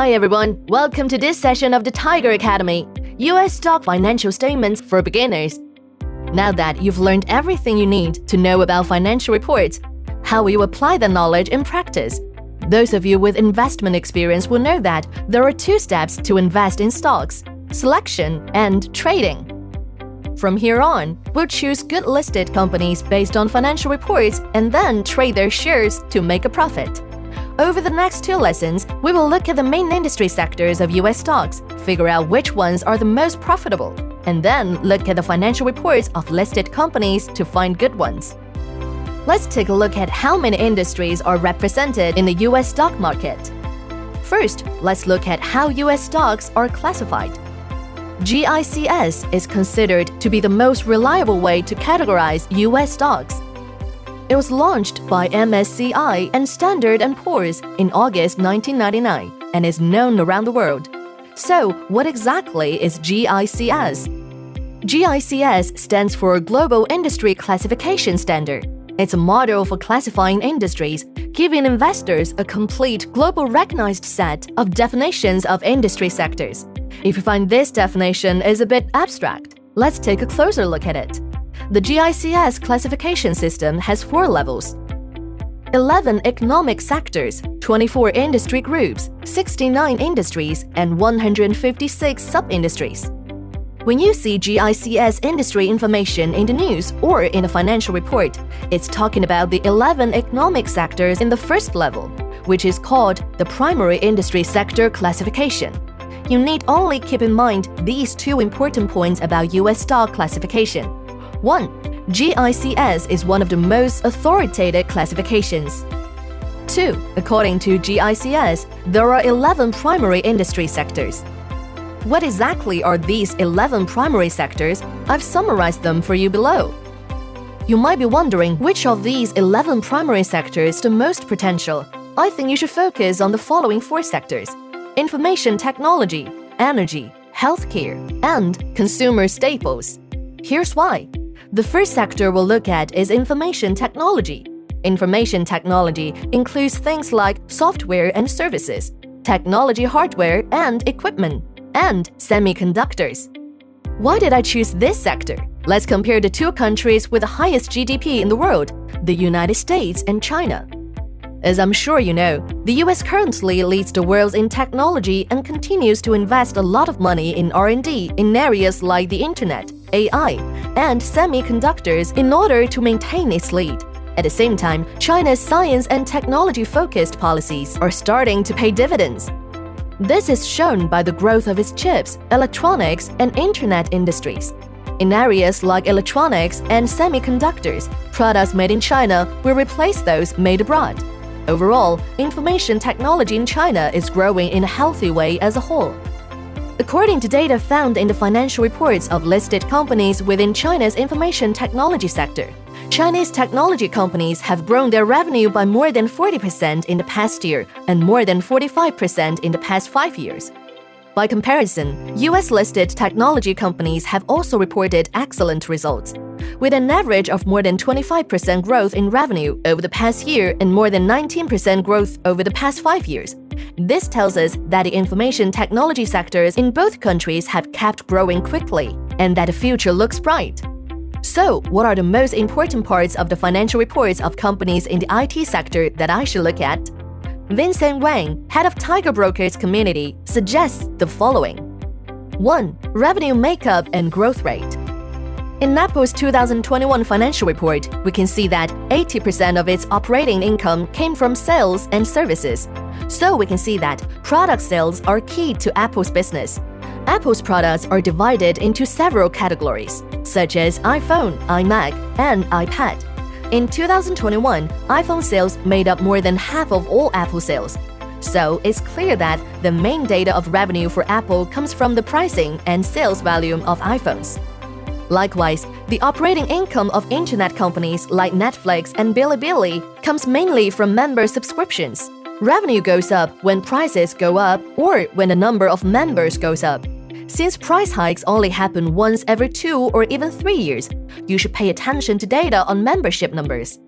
Hi everyone, welcome to this session of the Tiger Academy, US Stock Financial Statements for Beginners. Now that you've learned everything you need to know about financial reports, how will you apply the knowledge in practice? Those of you with investment experience will know that there are two steps to invest in stocks: selection and trading. From here on, we'll choose good listed companies based on financial reports and then trade their shares to make a profit. Over the next two lessons, we will look at the main industry sectors of US stocks, figure out which ones are the most profitable, and then look at the financial reports of listed companies to find good ones. Let's take a look at how many industries are represented in the US stock market. First, let's look at how US stocks are classified. GICS is considered to be the most reliable way to categorize US stocks. It was launched by MSCI and Standard & Poor's in August 1999 and is known around the world. So, what exactly is GICS? GICS stands for Global Industry Classification Standard. It's a model for classifying industries, giving investors a complete global recognized set of definitions of industry sectors. If you find this definition is a bit abstract, let's take a closer look at it. The GICS classification system has 4 levels: 11 economic sectors, 24 industry groups, 69 industries, and 156 sub-industries. When you see GICS industry information in the news or in a financial report, it's talking about the 11 economic sectors in the first level, which is called the primary industry sector classification. You need only keep in mind these 2 important points about US stock classification. 1. GICS is one of the most authoritative classifications. 2. According to GICS, there are 11 primary industry sectors. What exactly are these 11 primary sectors? I've summarized them for you below. You might be wondering which of these 11 primary sectors is the most potential. I think you should focus on the following 4 sectors: information technology, energy, healthcare, and consumer staples. Here's why. The first sector we'll look at is information technology. Information technology includes things like software and services, technology hardware and equipment, and semiconductors. Why did I choose this sector? Let's compare the 2 countries with the highest GDP in the world, the United States and China. As I'm sure you know, the US currently leads the world in technology and continues to invest a lot of money in R&D in areas like the internet, AI, and semiconductors in order to maintain its lead. At the same time, China's science and technology-focused policies are starting to pay dividends. This is shown by the growth of its chips, electronics, and internet industries. In areas like electronics and semiconductors, products made in China will replace those made abroad. Overall, information technology in China is growing in a healthy way as a whole. According to data found in the financial reports of listed companies within China's information technology sector, Chinese technology companies have grown their revenue by more than 40% in the past year and more than 45% in the past 5 years. By comparison, US-listed technology companies have also reported excellent results, with an average of more than 25% growth in revenue over the past year and more than 19% growth over the past 5 years. This tells us that the information technology sectors in both countries have kept growing quickly and that the future looks bright. So, what are the most important parts of the financial reports of companies in the IT sector that I should look at? Vincent Wang, head of Tiger Brokers Community, suggests the following. 1. Revenue makeup and growth rate. In Apple's 2021 financial report, we can see that 80% of its operating income came from sales and services. So we can see that product sales are key to Apple's business. Apple's products are divided into several categories, such as iPhone, iMac, and iPad. In 2021, iPhone sales made up more than half of all Apple sales. So it's clear that the main data of revenue for Apple comes from the pricing and sales volume of iPhones. Likewise, the operating income of internet companies like Netflix and Bilibili comes mainly from member subscriptions. Revenue goes up when prices go up or when the number of members goes up. Since price hikes only happen once every 2 or even 3 years, you should pay attention to data on membership numbers.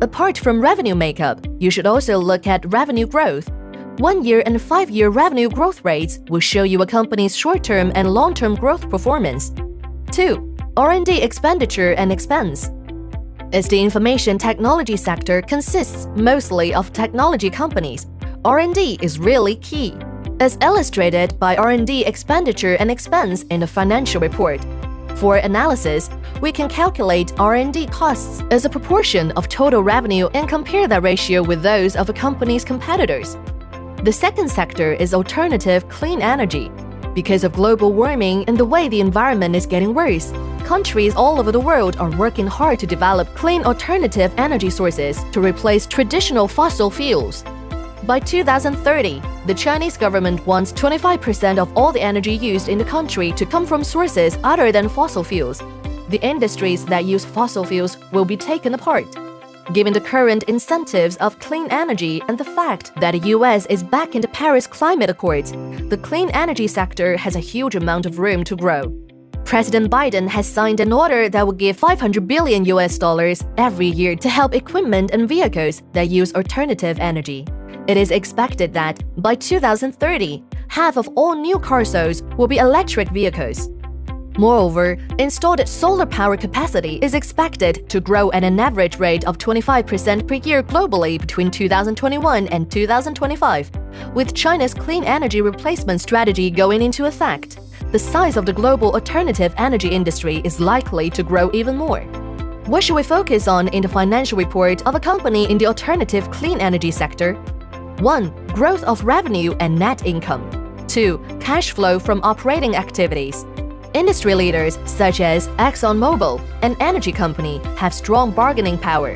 Apart from revenue makeup, you should also look at revenue growth. 1-year and 5-year revenue growth rates will show you a company's short-term and long-term growth performance. 2. R&D expenditure and expense. As the information technology sector consists mostly of technology companies, R&D is really key, as illustrated by R&D expenditure and expense in the financial report. For analysis, we can calculate R&D costs as a proportion of total revenue and compare that ratio with those of a company's competitors. The second sector is alternative clean energy. Because of global warming and the way the environment is getting worse, countries all over the world are working hard to develop clean alternative energy sources to replace traditional fossil fuels. By 2030, the Chinese government wants 25% of all the energy used in the country to come from sources other than fossil fuels. The industries that use fossil fuels will be taken apart. Given the current incentives of clean energy and the fact that the US is back in the Paris Climate Accords, the clean energy sector has a huge amount of room to grow. President Biden has signed an order that will give $500 billion every year to help equipment and vehicles that use alternative energy. It is expected that by 2030, half of all new car sales will be electric vehicles. Moreover, installed solar power capacity is expected to grow at an average rate of 25% per year globally between 2021 and 2025. With China's clean energy replacement strategy going into effect, the size of the global alternative energy industry is likely to grow even more. What should we focus on in the financial report of a company in the alternative clean energy sector? 1. Growth of revenue and net income. 2. Cash flow from operating activities. Industry leaders such as ExxonMobil, an energy company, have strong bargaining power.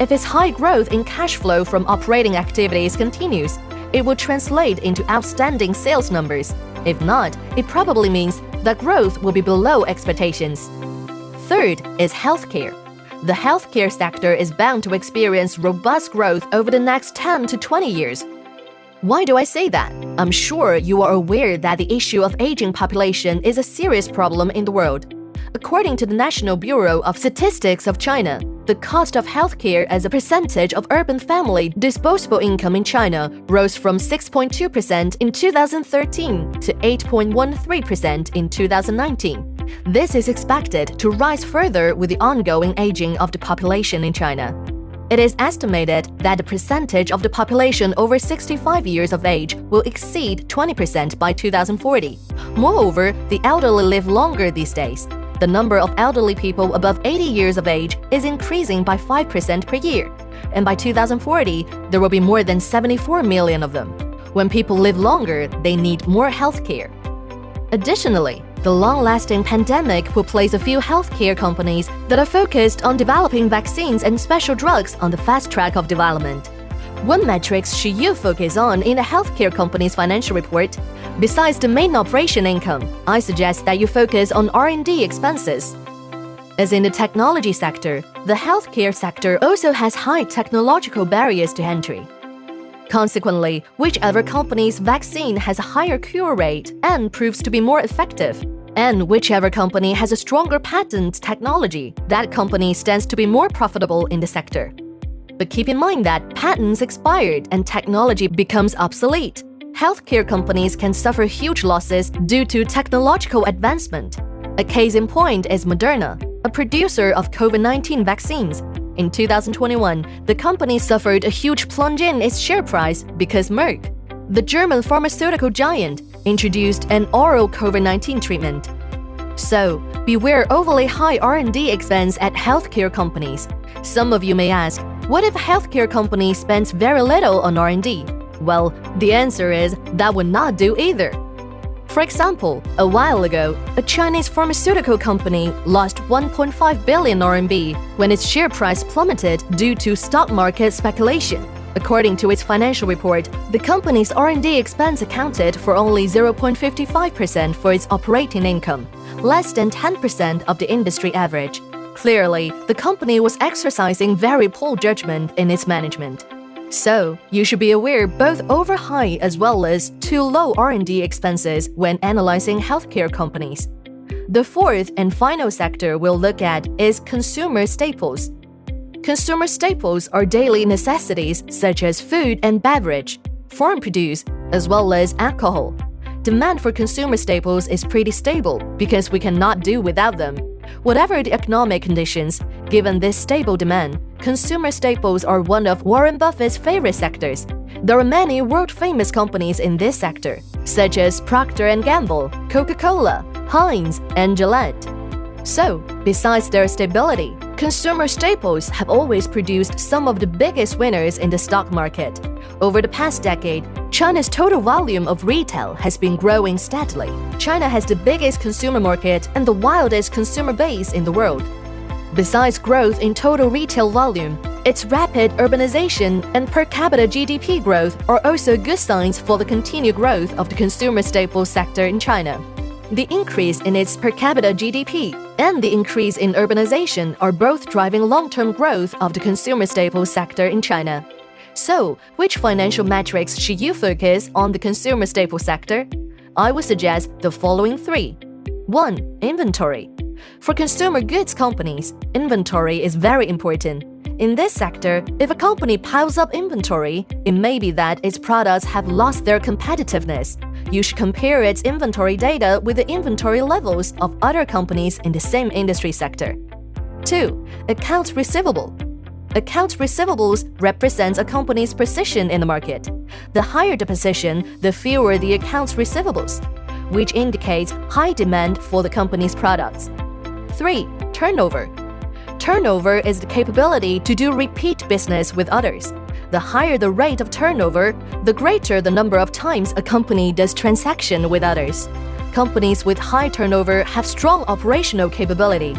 If its high growth in cash flow from operating activities continues, it will translate into outstanding sales numbers. If not, it probably means that growth will be below expectations. Third is healthcare. The healthcare sector is bound to experience robust growth over the next 10 to 20 years. Why do I say that? I'm sure you are aware that the issue of aging population is a serious problem in the world. According to the National Bureau of Statistics of China, the cost of healthcare as a percentage of urban family disposable income in China rose from 6.2% in 2013 to 8.13% in 2019. This is expected to rise further with the ongoing aging of the population in China. It is estimated that the percentage of the population over 65 years of age will exceed 20% by 2040. Moreover, the elderly live longer these days. The number of elderly people above 80 years of age is increasing by 5% per year, and by 2040, there will be more than 74 million of them. When people live longer, they need more healthcare. Additionally, the long-lasting pandemic will place a few healthcare companies that are focused on developing vaccines and special drugs on the fast track of development. What metrics should you focus on in a healthcare company's financial report? Besides the main operation income, I suggest that you focus on R&D expenses. As in the technology sector, the healthcare sector also has high technological barriers to entry. Consequently, whichever company's vaccine has a higher cure rate and proves to be more effective, and whichever company has a stronger patent technology, that company stands to be more profitable in the sector. But keep in mind that patents expired and technology becomes obsolete. Healthcare companies can suffer huge losses due to technological advancement. A case in point is Moderna, a producer of COVID-19 vaccines. In 2021, the company suffered a huge plunge in its share price because Merck, the German pharmaceutical giant, introduced an oral COVID-19 treatment. So, beware overly high R&D expense at healthcare companies. Some of you may ask, what if a healthcare company spends very little on R&D? Well, the answer is that would not do either. For example, a while ago, a Chinese pharmaceutical company lost 1.5 billion RMB when its share price plummeted due to stock market speculation. According to its financial report, the company's R&D expense accounted for only 0.55% for its operating income, less than 10% of the industry average. Clearly, the company was exercising very poor judgment in its management. So, you should be aware both over high as well as too low R&D expenses when analyzing healthcare companies. The fourth and final sector we'll look at is consumer staples. Consumer staples are daily necessities such as food and beverage. farm produce, as well as alcohol. Demand for consumer staples is pretty stable because we cannot do without them. Whatever the economic conditions, given this stable demand, consumer staples are one of Warren Buffett's favorite sectors. There are many world-famous companies in this sector, such as Procter & Gamble, Coca-Cola, Heinz, and Gillette. So, besides their stability, consumer staples have always produced some of the biggest winners in the stock market. Over the past decade, China's total volume of retail has been growing steadily. China has the biggest consumer market and the wildest consumer base in the world. Besides growth in total retail volume, its rapid urbanization and per capita GDP growth are also good signs for the continued growth of the consumer staples sector in China. The increase in its per capita GDP and the increase in urbanization are both driving long-term growth of the consumer staples sector in China. So, which financial metrics should you focus on the consumer staples sector? I would suggest the following 3. 1. Inventory. For consumer goods companies, inventory is very important. In this sector, if a company piles up inventory, it may be that its products have lost their competitiveness. You should compare its inventory data with the inventory levels of other companies in the same industry sector. 2. Accounts receivable. Accounts receivables represents a company's position in the market. The higher the position, the fewer the accounts receivables, which indicates high demand for the company's products. 3. Turnover. Turnover is the capability to do repeat business with others. The higher the rate of turnover, the greater the number of times a company does transaction with others. Companies with high turnover have strong operational capability.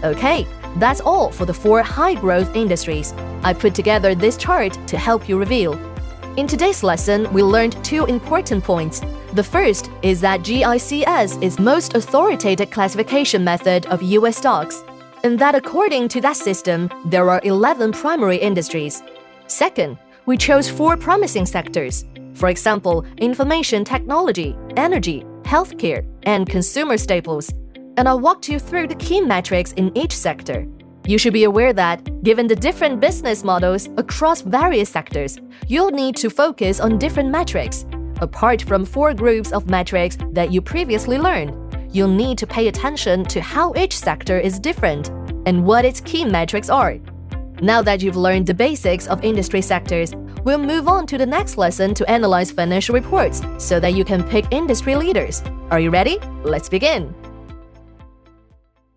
Okay, that's all for the 4 high-growth industries. I put together this chart to help you review. In today's lesson, we learned 2 important points. The first is that GICS is most authoritative classification method of US stocks, and that according to that system, there are 11 primary industries. Second, we chose 4 promising sectors. For example, information technology, energy, healthcare, and consumer staples. And I walked you through the key metrics in each sector. You should be aware that, given the different business models across various sectors, you'll need to focus on different metrics. Apart from 4 groups of metrics that you previously learned, you'll need to pay attention to how each sector is different and what its key metrics are. Now that you've learned the basics of industry sectors, we'll move on to the next lesson to analyze financial reports so that you can pick industry leaders. Are you ready? Let's begin!